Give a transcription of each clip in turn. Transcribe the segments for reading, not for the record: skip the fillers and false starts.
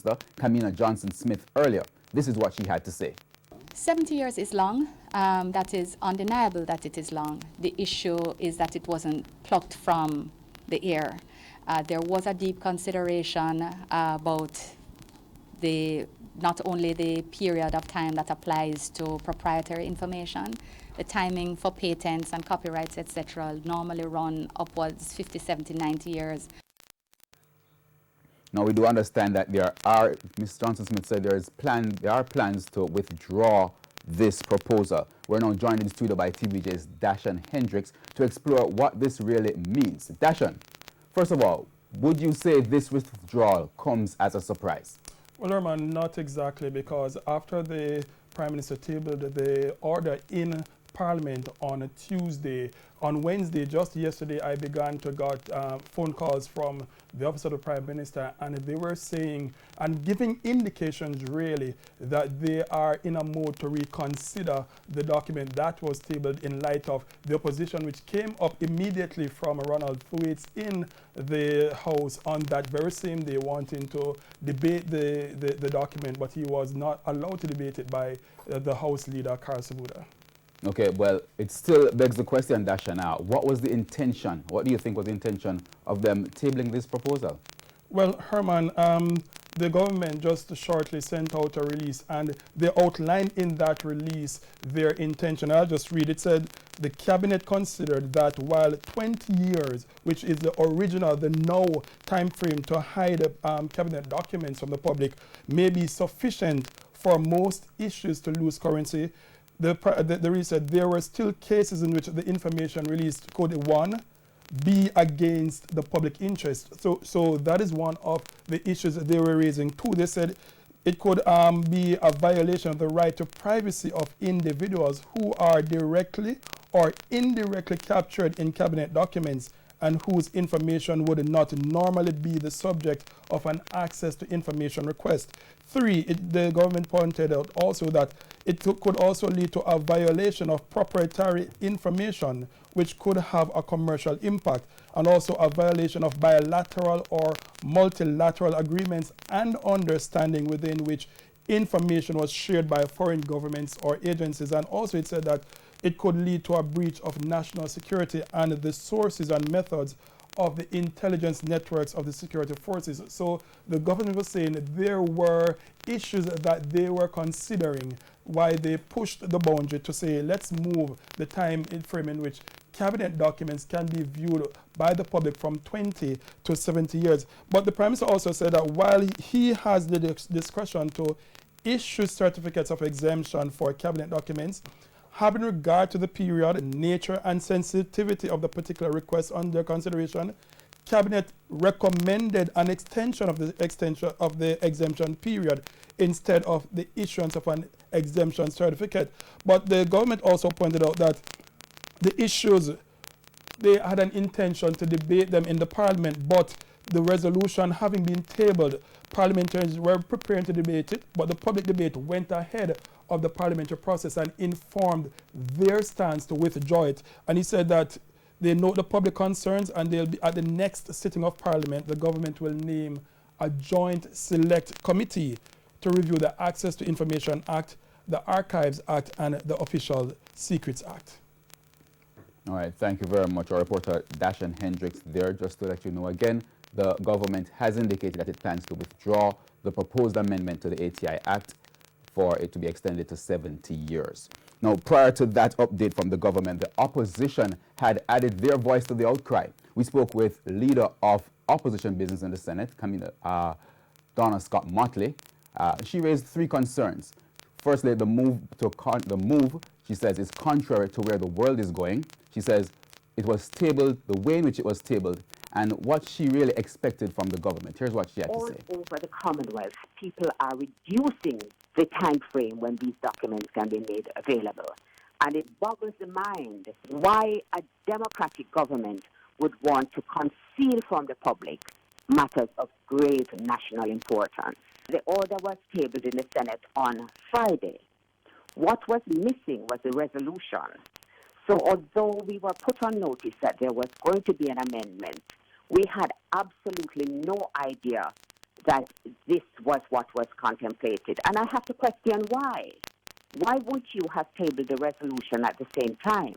Minister, Kamina Johnson-Smith, earlier. This is what she had to say. 70 years is long. That is undeniable that it is long. The issue is that it wasn't plucked from the air. There was a deep consideration about not only the period of time that applies to proprietary information. The timing for patents and copyrights, etc., normally run upwards 50, 70, 90 years. Now, we do understand that there are, Ms. Johnson-Smith said there are plans to withdraw this proposal. We're now joined in studio by TVJ's Dashan Hendricks to explore what this really means. Dashan, first of all, would you say this withdrawal comes as a surprise? Well, Herman, not exactly, because after the Prime Minister tabled the order in Parliament on a Tuesday, on Wednesday, just yesterday, I began to get phone calls from the Office of the Prime Minister, and they were saying and giving indications really that they are in a mode to reconsider the document that was tabled in light of the opposition which came up immediately from Ronald Thwaites in the House on that very same day, wanting to debate the document, but he was not allowed to debate it by the House leader, Karl Sabuda. Okay, well, it still begs the question, Dasha, now. What was the intention? What do you think was the intention of them tabling this proposal? Well, Herman, the government just shortly sent out a release, and they outlined in that release their intention. I'll just read. It said, the cabinet considered that while 20 years, which is the original, the now time frame to hide cabinet documents from the public, may be sufficient for most issues to lose currency, the release said there were still cases in which the information released could, one, be against the public interest. So that is one of the issues that they were raising. Two, they said it could be a violation of the right to privacy of individuals who are directly or indirectly captured in cabinet documents and whose information would not normally be the subject of an access to information request. Three, the government pointed out also that it could also lead to a violation of proprietary information, which could have a commercial impact, and also a violation of bilateral or multilateral agreements and understanding within which information was shared by foreign governments or agencies. And also it said that it could lead to a breach of national security and the sources and methods of the intelligence networks of the security forces. So the government was saying that there were issues that they were considering why they pushed the boundary to say, let's move the time frame in which cabinet documents can be viewed by the public from 20 to 70 years. But the Prime Minister also said that while he has the discretion to issue certificates of exemption for cabinet documents, having regard to the period, nature, and sensitivity of the particular request under consideration, Cabinet recommended an extension of the exemption period instead of the issuance of an exemption certificate. But the government also pointed out that the issues, they had an intention to debate them in the Parliament, but the resolution having been tabled, parliamentarians were preparing to debate it, but the public debate went ahead of the parliamentary process and informed their stance to withdraw it. And he said that they note the public concerns, and they'll be at the next sitting of Parliament, the government will name a joint select committee to review the Access to Information Act, the Archives Act, and the Official Secrets Act. All right, thank you very much. Our reporter Dashan Hendricks there. Just to let you know again, the government has indicated that it plans to withdraw the proposed amendment to the ATI Act for it to be extended to 70 years. Now, prior to that update from the government, the opposition had added their voice to the outcry. We spoke with leader of opposition business in the Senate, Donna Scott Motley. She raised three concerns. Firstly, the move, she says, is contrary to where the world is going. She says it was tabled, the way in which it was tabled, and what she really expected from the government. Here's what she had to say. All over the Commonwealth, people are reducing the time frame when these documents can be made available. And it boggles the mind why a democratic government would want to conceal from the public matters of grave national importance. The order was tabled in the Senate on Friday. What was missing was the resolution. So although we were put on notice that there was going to be an amendment, we had absolutely no idea that this was what was contemplated. And I have to question why. Why wouldn't you have tabled the resolution at the same time?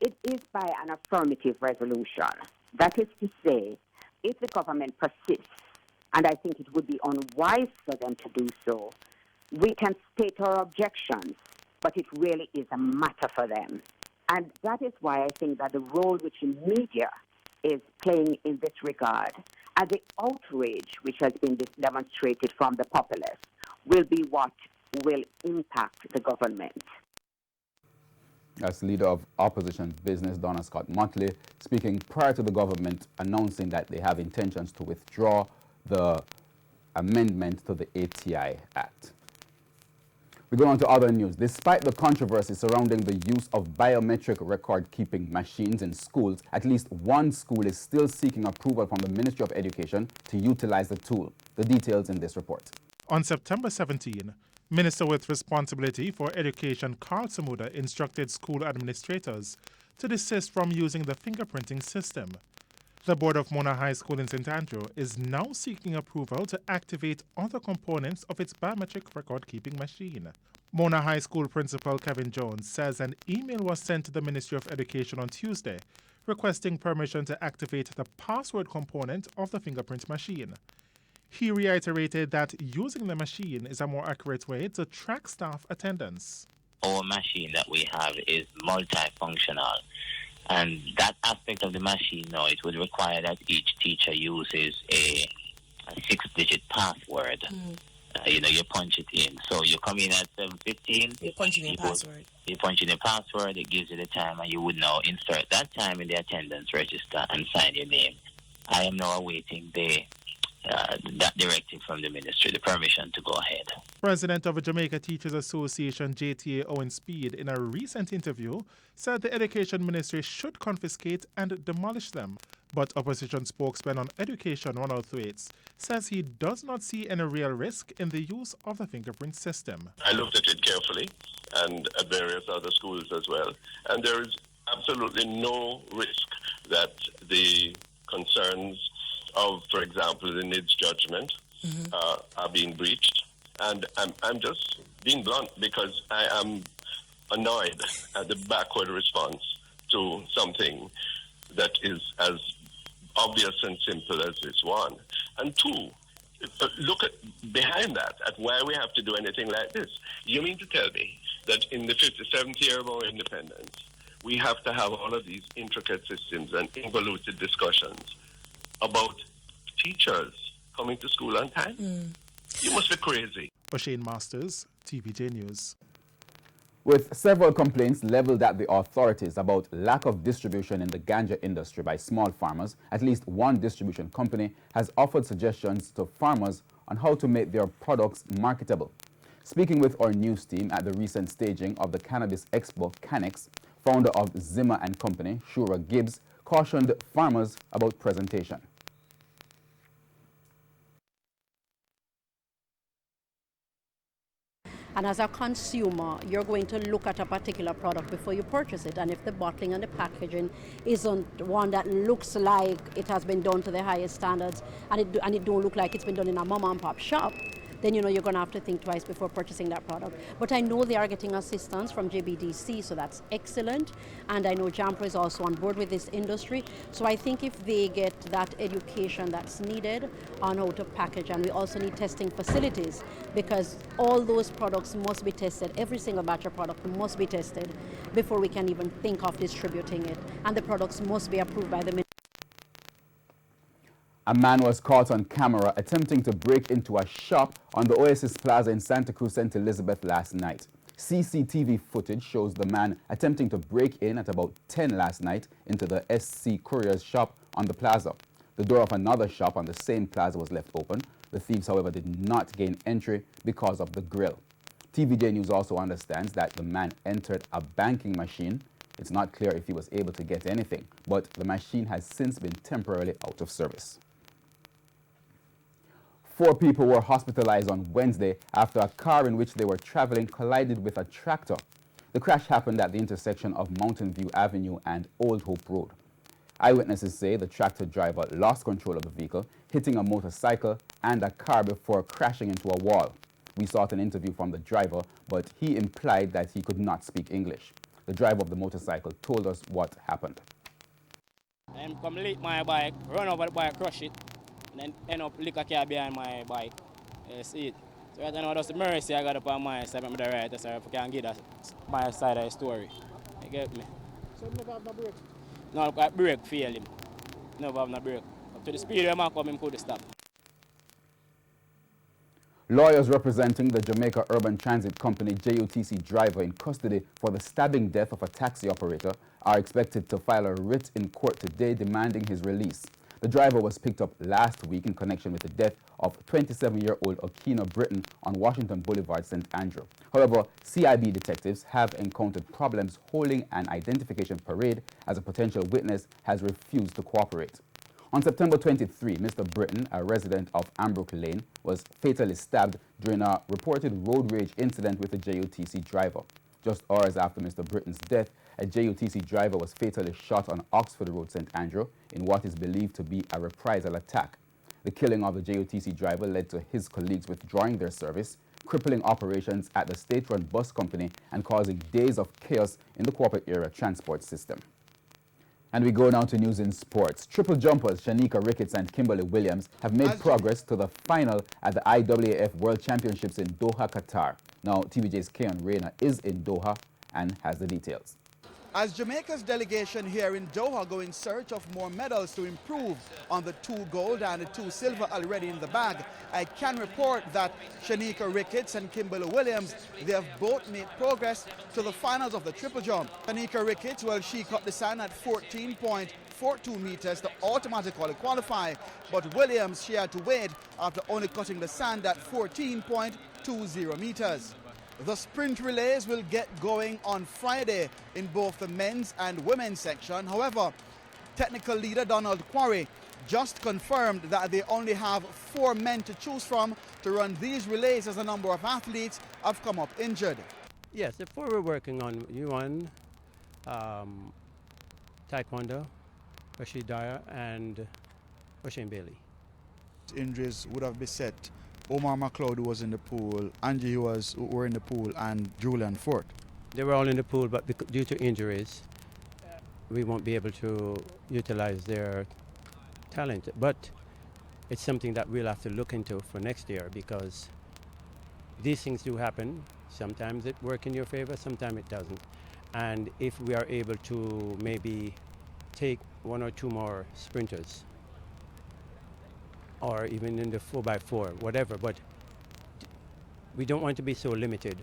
It is by an affirmative resolution. That is to say, if the government persists, and I think it would be unwise for them to do so, we can state our objections, but it really is a matter for them. And that is why I think that the role which the media is playing in this regard, and the outrage which has been demonstrated from the populace, will be what will impact the government. As leader of opposition business, Donna Scott Motley, speaking prior to the government announcing that they have intentions to withdraw the amendment to the ATI Act. We go on to other news. Despite the controversy surrounding the use of biometric record-keeping machines in schools, at least one school is still seeking approval from the Ministry of Education to utilize the tool. The details in this report. On September 17, Minister with responsibility for education Carl Samuda instructed school administrators to desist from using the fingerprinting system. The board of Mona High School in St. Andrew is now seeking approval to activate other components of its biometric record-keeping machine. Mona High School Principal Kevin Jones says an email was sent to the Ministry of Education on Tuesday requesting permission to activate the password component of the fingerprint machine. He reiterated that using the machine is a more accurate way to track staff attendance. Our machine that we have is multifunctional. And that aspect of the machine now, it would require that each teacher uses a 6-digit password. You punch it in. So you come in at 7:15. You punch in your password. You punch in your password, it gives you the time, and you would now insert that time in the attendance register and sign your name. I am now awaiting that directive from the ministry, the permission to go ahead. President of the Jamaica Teachers Association, JTA Owen Speed, in a recent interview, said the Education Ministry should confiscate and demolish them. But opposition spokesman on education, Ronald Thwaites, says he does not see any real risk in the use of the fingerprint system. I looked at it carefully and at various other schools as well, and there is absolutely no risk that the concerns of, for example, the NIDS judgment are being breached. And I'm just being blunt because I am annoyed at the backward response to something that is as obvious and simple as this one. And two, look at behind that, at why we have to do anything like this. You mean to tell me that in the 57th year of our independence, we have to have all of these intricate systems and involuted discussions about teachers coming to school on time? You must be crazy. O'Shane Masters, TVJ News. With several complaints leveled at the authorities about lack of distribution in the ganja industry by small farmers, at least one distribution company has offered suggestions to farmers on how to make their products marketable. Speaking with our news team at the recent staging of the Cannabis Expo, Canex, founder of Zimmer & Company, Shura Gibbs, cautioned farmers about presentation. And as a consumer, you're going to look at a particular product before you purchase it. And if the bottling and the packaging isn't one that looks like it has been done to the highest standards, and it don't look like it's been done in a mom and pop shop, then you're going to have to think twice before purchasing that product. But I know they are getting assistance from JBDC, so that's excellent. And I know JAMPRO is also on board with this industry. So I think if they get that education that's needed on how to package, and we also need testing facilities, because all those products must be tested. Every single batch of product must be tested before we can even think of distributing it. And the products must be approved by the ministry. A man was caught on camera attempting to break into a shop on the Oasis Plaza in Santa Cruz, St. Elizabeth last night. CCTV footage shows the man attempting to break in at about 10 last night into the SC Courier's shop on the plaza. The door of another shop on the same plaza was left open. The thieves, however, did not gain entry because of the grill. TVJ News also understands that the man entered a banking machine. It's not clear if he was able to get anything, but the machine has since been temporarily out of service. 4 people were hospitalized on Wednesday after a car in which they were traveling collided with a tractor. The crash happened at the intersection of Mountain View Avenue and Old Hope Road. Eyewitnesses say the tractor driver lost control of the vehicle, hitting a motorcycle and a car before crashing into a wall. We sought an interview from the driver, but he implied that he could not speak English. The driver of the motorcycle told us what happened. I come lick my bike, run over the bike, crush it, and then end up lick a car behind my bike. You see it. So right now, that's the mercy I got upon my side, I'm the right, so if I can get that my side of the story. You get me? So you never have no brake? No, I brake fail him. Never have no brake. Up to the speed where I come, him could stop. Lawyers representing the Jamaica Urban Transit Company JUTC Driver in custody for the stabbing death of a taxi operator are expected to file a writ in court today demanding his release. The driver was picked up last week in connection with the death of 27-year-old Okina Britton on Washington Boulevard, St. Andrew. However, CIB detectives have encountered problems holding an identification parade as a potential witness has refused to cooperate. On September 23, Mr. Britton, a resident of Ambrook Lane, was fatally stabbed during a reported road rage incident with a JUTC driver. Just hours after Mr. Britton's death, a JUTC driver was fatally shot on Oxford Road, St. Andrew, in what is believed to be a reprisal attack. The killing of the JUTC driver led to his colleagues withdrawing their service, crippling operations at the state-run bus company and causing days of chaos in the corporate area transport system. And we go now to news in sports. Triple jumpers Shanika Ricketts and Kimberly Williams have made progress to the final at the IAAF World Championships in Doha, Qatar. Now, TVJ's Keon Rayner is in Doha and has the details. As Jamaica's delegation here in Doha go in search of more medals to improve on the 2 gold and the 2 silver already in the bag, I can report that Shanika Ricketts and Kimberly Williams, they have both made progress to the finals of the triple jump. Shanika Ricketts, well, she cut the sand at 14.42 meters to automatically qualify, but Williams, she had to wait after only cutting the sand at 14.20 meters. The sprint relays will get going on Friday in both the men's and women's section. However, technical leader Donald Quarry just confirmed that they only have 4 men to choose from to run these relays as a number of athletes have come up injured. Yes, the 4 we're working on, Yuan, Taekwondo, Rashid Dyer, and Oshane Bailey. Injuries would have beset Omar McLeod, who was in the pool, Angie who were in the pool, and Julian Fort. They were all in the pool, but due to injuries, we won't be able to utilize their talent. But it's something that we'll have to look into for next year, because these things do happen. Sometimes it works in your favor, sometimes it doesn't. And if we are able to maybe take 1 or 2 more sprinters, or even in the 4x4, whatever, but we don't want to be so limited,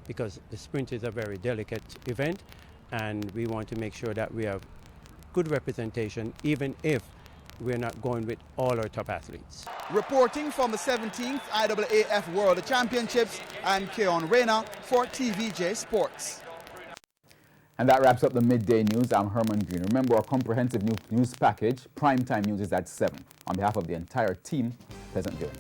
because the sprint is a very delicate event, and we want to make sure that we have good representation, even if we're not going with all our top athletes. Reporting from the 17th IAAF World Championships, I'm Keon Rayner for TVJ Sports. And that wraps up the Midday News. I'm Herman Green. Remember, our comprehensive news package, Primetime News, is at 7. On behalf of the entire team, pleasant viewing.